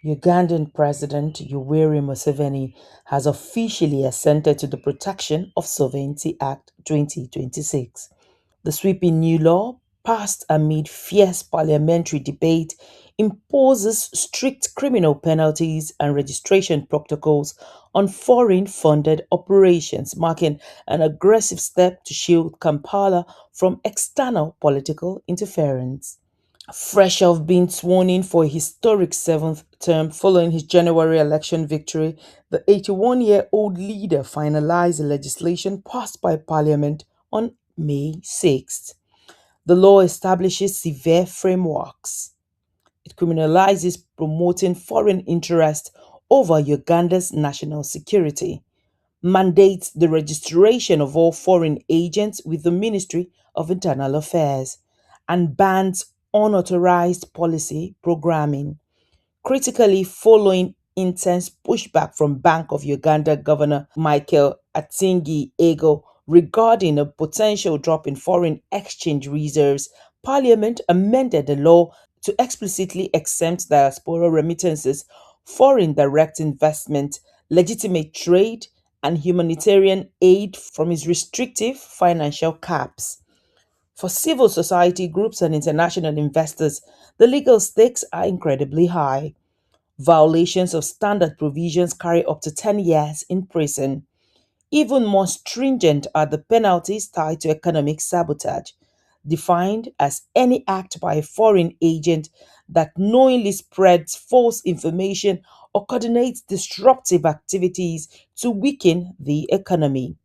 Ugandan President Yoweri Museveni has officially assented to the Protection of Sovereignty Act 2026. The sweeping new law, passed amid fierce parliamentary debate, imposes strict criminal penalties and registration protocols on foreign funded operations, marking an aggressive step to shield Kampala from external political interference. Fresh off being sworn in for a historic seventh term following his January election victory, the 81-year-old leader finalized the legislation passed by Parliament on May 6th. The law establishes severe frameworks. It criminalizes promoting foreign interest over Uganda's national security, mandates the registration of all foreign agents with the Ministry of Internal Affairs, and bans unauthorized policy programming. Critically, following intense pushback from Bank of Uganda Governor Michael Atingi-Ego regarding a potential drop in foreign exchange reserves, Parliament amended the law to explicitly exempt diaspora remittances, foreign direct investment, legitimate trade, and humanitarian aid from its restrictive financial caps. For civil society groups and international investors, the legal stakes are incredibly high. Violations of standard provisions carry up to 10 years in prison. Even more stringent are the penalties tied to economic sabotage, defined as any act by a foreign agent that knowingly spreads false information or coordinates disruptive activities to weaken the economy.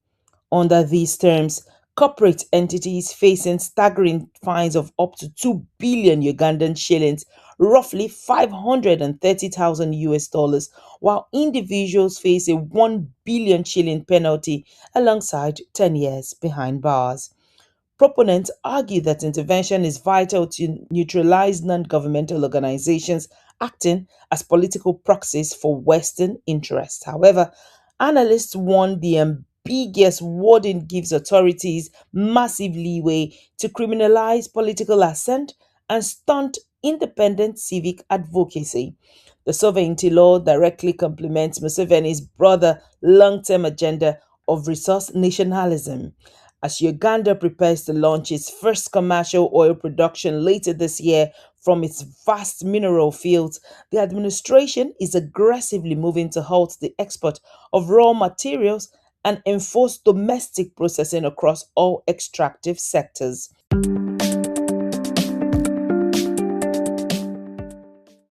Under these terms, corporate entities facing staggering fines of up to 2 billion Ugandan shillings, roughly 530,000 US dollars, while individuals face a 1 billion shilling penalty alongside 10 years behind bars. Proponents argue that intervention is vital to neutralize non governmental organizations acting as political proxies for Western interests. However, analysts warn the ambiguous wording gives authorities massive leeway to criminalize political assent and stunt independent civic advocacy. The sovereignty law directly complements Museveni's broader long term agenda of resource nationalism. As Uganda prepares to launch its first commercial oil production later this year from its vast mineral fields, the administration is aggressively moving to halt the export of raw materials and enforce domestic processing across all extractive sectors.